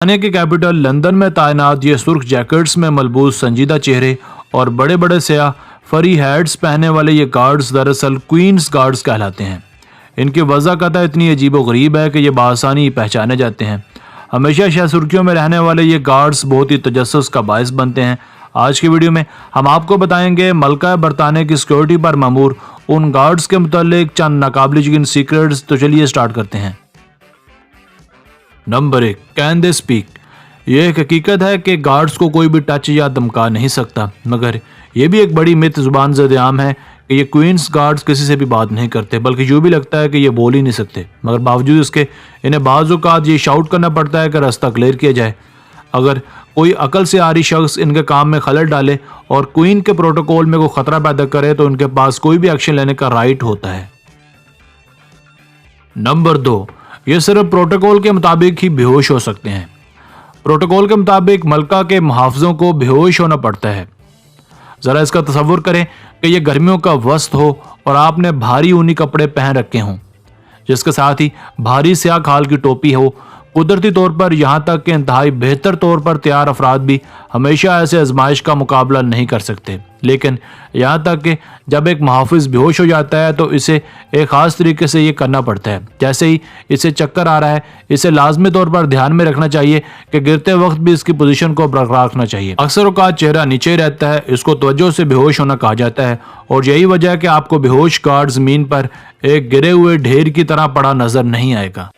برطانیہ کی capital London میں تعینات یہ سرخ جیکٹس میں ملبوس سنجیدہ چہرے اور بڑے بڑے سیاہ فری ہیڈز پہننے والے یہ گارڈز دراصل کوئنز گارڈز کہلاتے ہیں۔ ان کی وضاحت اتنی عجیب و غریب ہے کہ یہ بآسانی پہچانے جاتے ہیں۔ ہمیشہ شہ سرخیوں میں رہنے والے یہ گارڈز بہت ہی تجسس کا باعث بنتے ہیں۔ آج کی ویڈیو میں ہم آپ کو بتائیں گے ملکہ برطانیہ کی سیکیورٹی پر مامور ان گارڈز کے متعلق چند ناقابل یقین سیکرٹس۔ تو چلیے سٹارٹ کرتے ہیں۔ Number 1، can they speak. یہ ایک حقیقت ہے کہ گارڈز کو کوئی بھی ٹچ یا دمکا نہیں سکتا، مگر یہ بھی ایک بڑی مت زبان زد عام ہے کہ یہ کوئنز گارڈز کسی سے بھی بات نہیں کرتے، بلکہ یوں بھی لگتا ہے کہ یہ بول ہی نہیں سکتے، مگر باوجود اس کے انہیں بعض اوقات یہ شاؤٹ کرنا پڑتا ہے کہ راستہ کلیئر کیا جائے۔ اگر کوئی عقل سے آری شخص ان کے کام میں خلل ڈالے اور کوئن کے پروٹوکول میں کوئی خطرہ پیدا کرے تو ان کے پاس کوئی بھی ایکشن لینے کا رائٹ ہوتا ہے۔ نمبر 2، یہ صرف پروٹوکول کے مطابق ہی بے ہوش ہو سکتے ہیں۔ پروٹوکول کے مطابق ملکہ کے محافظوں کو بے ہوش ہونا پڑتا ہے۔ ذرا اس کا تصور کریں کہ یہ گرمیوں کا وسط ہو اور آپ نے بھاری اونی کپڑے پہن رکھے ہوں، جس کے ساتھ ہی بھاری سیاہ کھال کی ٹوپی ہو۔ قدرتی طور پر یہاں تک کہ انتہائی بہتر طور پر تیار افراد بھی ہمیشہ ایسے آزمائش کا مقابلہ نہیں کر سکتے، لیکن یہاں تک کہ جب ایک محافظ بے ہوش ہو جاتا ہے تو اسے ایک خاص طریقے سے یہ کرنا پڑتا ہے۔ جیسے ہی اسے چکر آ رہا ہے، اسے لازمی طور پر دھیان میں رکھنا چاہیے کہ گرتے وقت بھی اس کی پوزیشن کو برقرار رکھنا چاہیے۔ اکثر اوقات چہرہ نیچے رہتا ہے، اس کو توجہ سے بے ہوش ہونا کہا جاتا ہے، اور یہی وجہ ہے کہ آپ کو بے ہوش گارڈ زمین پر ایک گرے ہوئے ڈھیر کی طرح پڑا نظر نہیں آئے گا۔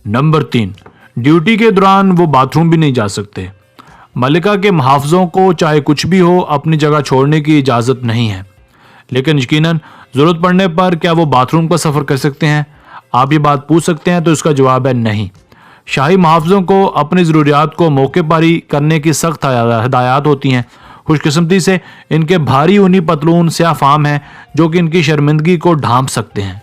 نمبر 3، ڈیوٹی کے دوران وہ باتھ روم بھی نہیں جا سکتے۔ ملکہ کے محافظوں کو چاہے کچھ بھی ہو اپنی جگہ چھوڑنے کی اجازت نہیں ہے، لیکن یقیناً ضرورت پڑنے پر کیا وہ باتھ روم کا سفر کر سکتے ہیں؟ آپ یہ بات پوچھ سکتے ہیں، تو اس کا جواب ہے نہیں۔ شاہی محافظوں کو اپنی ضروریات کو موقع پر ہی کرنے کی سخت ہدایات ہوتی ہیں۔ خوش قسمتی سے ان کے بھاری اونی پتلون سیاہ فام ہیں جو کہ ان کی شرمندگی کو ڈھانپ سکتے ہیں۔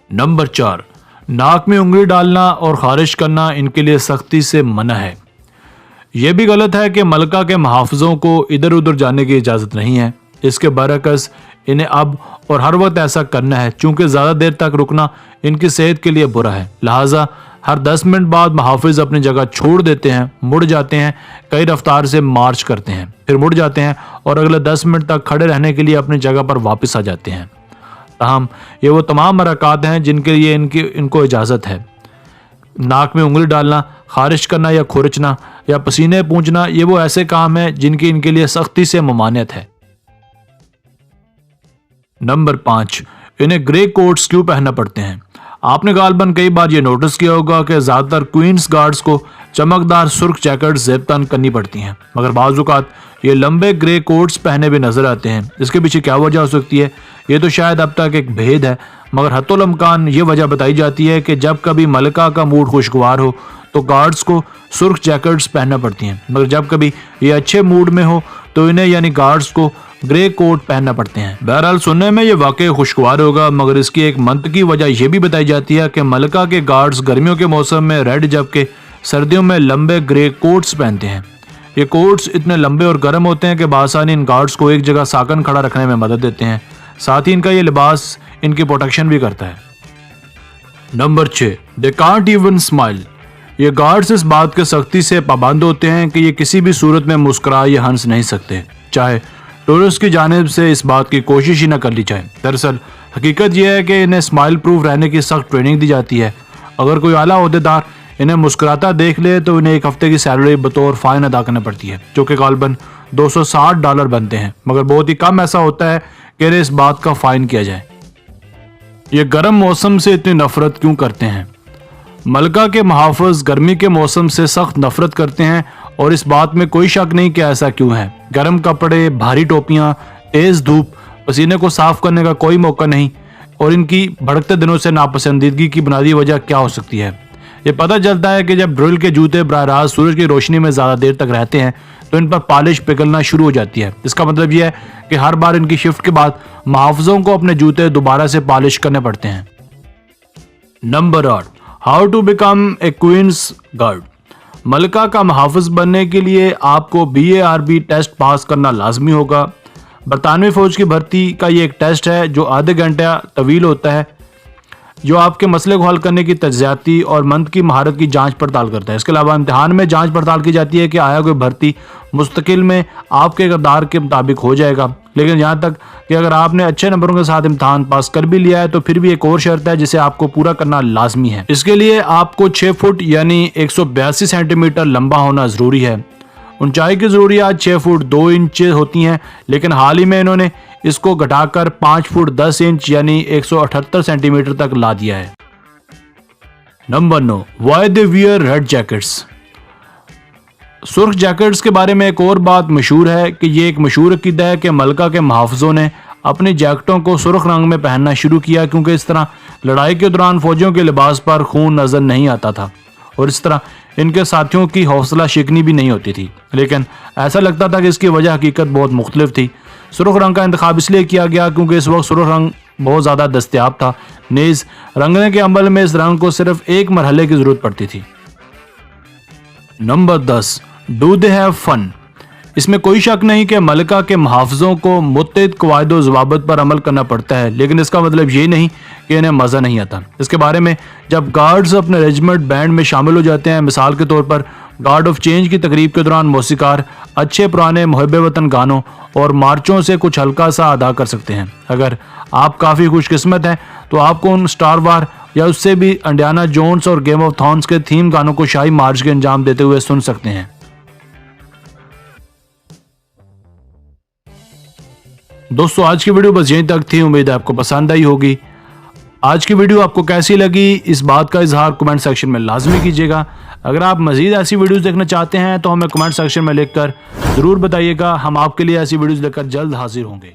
نمبر 4، ناک میں انگلی ڈالنا اور خارش کرنا ان کے لیے سختی سے منع ہے۔ یہ بھی غلط ہے کہ ملکہ کے محافظوں کو ادھر ادھر جانے کی اجازت نہیں ہے۔ اس کے برعکس انہیں اب اور ہر وقت ایسا کرنا ہے، چونکہ زیادہ دیر تک رکنا ان کی صحت کے لیے برا ہے۔ لہٰذا ہر 10 منٹ بعد محافظ اپنی جگہ چھوڑ دیتے ہیں، مڑ جاتے ہیں، کئی رفتار سے مارچ کرتے ہیں، پھر مڑ جاتے ہیں اور اگلے 10 منٹ تک کھڑے رہنے کے لیے اپنی جگہ پر واپس آ جاتے ہیں۔ تاہم یہ وہ تمام حرکات ہیں جن کے لیے ان کو اجازت ہے۔ ناک میں انگلی ڈالنا، خارش کرنا یا کھرچنا یا پسینے پونچھنا، یہ وہ ایسے کام ہیں جن کی ان کے لیے سختی سے ممانعت ہے۔ نمبر 5، انہیں گرے کوٹس کیوں پہننا پڑتے ہیں؟ آپ نے غالباً کئی بار یہ نوٹس کیا ہوگا کہ زیادہ تر کوئنز گارڈز کو چمکدار سرخ جیکٹس زیب تن کرنی پڑتی ہیں، مگر بعض اوقات یہ لمبے گرے کوٹس پہنے بھی نظر آتے ہیں۔ اس کے پیچھے کیا وجہ ہو سکتی ہے؟ یہ تو شاید اب تک ایک بھید ہے، مگر حتی الامکان یہ وجہ بتائی جاتی ہے کہ جب کبھی ملکہ کا موڈ خوشگوار ہو تو گارڈز کو سرخ جیکٹس پہننا پڑتی ہیں، مگر جب کبھی یہ اچھے موڈ میں ہو تو انہیں یعنی گارڈز کو گرے کوٹ پہننا پڑتے ہیں۔ بہرحال سننے میں یہ واقعی خوشگوار ہوگا، مگر اس کی ایک منطقی وجہ یہ بھی بتائی جاتی ہے کہ ملکہ کے گارڈز گرمیوں کے موسم میں ریڈ جبکہ سردیوں میں لمبے گرے کوٹس پہنتے ہیں۔ یہ کوٹس اتنے لمبے اور گرم ہوتے ہیں کہ بآسانی ان گارڈز کو ایک جگہ ساکن کھڑا رکھنے میں مدد دیتے ہیں، ساتھ ہی ان کا یہ لباس ان کی پروٹیکشن بھی کرتا ہے۔ Number 6، they can't even smile۔ یہ گارڈز اس بات کے سختی سے پابند ہوتے ہیں کہ یہ کسی بھی صورت میں مسکرا یا ہنس نہیں سکتے، چاہے ٹورسٹ کی جانب سے اس بات کی کوشش ہی نہ کر لی جائے۔ دراصل حقیقت یہ ہے کہ انہیں اسمائل پروف رہنے کی سخت ٹریننگ دی جاتی ہے۔ اگر کوئی اعلیٰ عہدیدار انہیں مسکراتا دیکھ لے تو انہیں ایک ہفتے کی سیلری بطور فائن ادا کرنا پڑتی ہے، جو کہ غالباً $260 بنتے ہیں، مگر بہت ہی کم ایسا ہوتا ہے کہ انہیں اس بات کا فائن کیا جائے۔ یہ گرم موسم سے اتنی نفرت کیوں کرتے ہیں؟ ملکہ کے محافظ گرمی کے موسم سے سخت نفرت کرتے ہیں، اور اس بات میں کوئی شک نہیں کہ ایسا کیوں ہے۔ گرم کپڑے، بھاری ٹوپیاں، تیز دھوپ، پسینے کو صاف کرنے کا کوئی موقع نہیں، اور ان کی بھڑکتے دنوں سے ناپسندیدگی کی بنیادی وجہ کیا ہو سکتی ہے؟ یہ پتہ چلتا ہے کہ جب ڈرل کے جوتے براہ راست سورج کی روشنی میں زیادہ دیر تک رہتے ہیں تو ان پر پالش پگھلنا شروع ہو جاتی ہے۔ اس کا مطلب یہ ہے کہ ہر بار ان کی شفٹ کے بعد محافظوں کو اپنے جوتے دوبارہ سے پالش کرنے پڑتے ہیں۔ Number 8، how to become a queen's guard. ملکہ کا محافظ بننے کے لیے آپ کو BARB ٹیسٹ پاس کرنا لازمی ہوگا۔ برطانوی فوج کی بھرتی کا یہ ایک ٹیسٹ ہے جو آدھے گھنٹہ طویل ہوتا ہے۔ جو آپ کے مسئلے کو حل کرنے کی تجزیاتی اور منطقی کی مہارت کی جانچ پڑتال کرتا ہے۔ اس کے علاوہ امتحان میں جانچ پڑتال کی جاتی ہے کہ آیا کوئی بھرتی مستقل میں آپ کے کردار کے مطابق ہو جائے گا، لیکن یہاں تک کہ اگر آپ نے اچھے نمبروں کے ساتھ امتحان پاس کر بھی لیا ہے تو پھر بھی ایک اور شرط ہے جسے آپ کو پورا کرنا لازمی ہے۔ اس کے لیے آپ کو 6 فٹ یعنی 182 سینٹی میٹر لمبا ہونا ضروری ہے۔ اونچائی کی ضروریات 6 فٹ 2 انچ ہوتی ہیں، لیکن حال ہی میں انہوں نے اس کو گھٹا کر 5 فٹ 10 انچ یعنی 178 سینٹی میٹر تک لا دیا ہے۔ Number 9، why they wear red jackets. سرخ جیکٹس کے بارے میں ایک اور بات مشہور ہے کہ یہ ایک مشہور عقیدہ ہے کہ ملکہ کے محافظوں نے اپنی جیکٹوں کو سرخ رنگ میں پہننا شروع کیا کیونکہ اس طرح لڑائی کے دوران فوجیوں کے لباس پر خون نظر نہیں آتا تھا اور اس طرح ان کے ساتھیوں کی حوصلہ شکنی بھی نہیں ہوتی تھی، لیکن ایسا لگتا تھا کہ اس کی وجہ حقیقت بہت مختلف تھی۔ سرخ رنگ کا انتخاب اس لیے کیا گیا کیونکہ اس وقت سرخ رنگ بہت زیادہ دستیاب تھا، نیز رنگنے کے عمل میں اس رنگ کو صرف ایک مرحلے کی ضرورت پڑتی تھی۔ Number 10، do they have fun. اس میں کوئی شک نہیں کہ ملکہ کے محافظوں کو متعدد قواعد و ضوابط پر عمل کرنا پڑتا ہے، لیکن اس کا مطلب یہ نہیں کہ انہیں مزہ نہیں آتا۔ اس کے بارے میں جب گارڈز اپنے ریجمنٹ بینڈ میں شامل ہو جاتے ہیں، مثال کے طور پر گارڈ آف چینج کی تقریب کے دوران موسیقار اچھے پرانے محب وطن گانوں اور مارچوں سے کچھ ہلکا سا ادا کر سکتے ہیں۔ اگر آپ کافی خوش قسمت ہیں تو آپ کو ان سٹار وار یا اس سے بھی انڈیانا جونز اور گیم آف تھرونز کے تھیم گانوں کو شاہی مارچ کے انجام دیتے ہوئے سن سکتے ہیں۔ دوستو آج کی ویڈیو بس یہیں تک تھی، امید ہے آپ کو پسند آئی ہوگی۔ آج کی ویڈیو آپ کو کیسی لگی اس بات کا اظہار کمنٹ سیکشن میں لازمی کیجیے گا۔ اگر آپ مزید ایسی ویڈیوز دیکھنا چاہتے ہیں تو ہمیں کمنٹ سیکشن میں لکھ کر ضرور بتائیے گا، ہم آپ کے لیے ایسی ویڈیوز لے کر جلد حاضر ہوں گے۔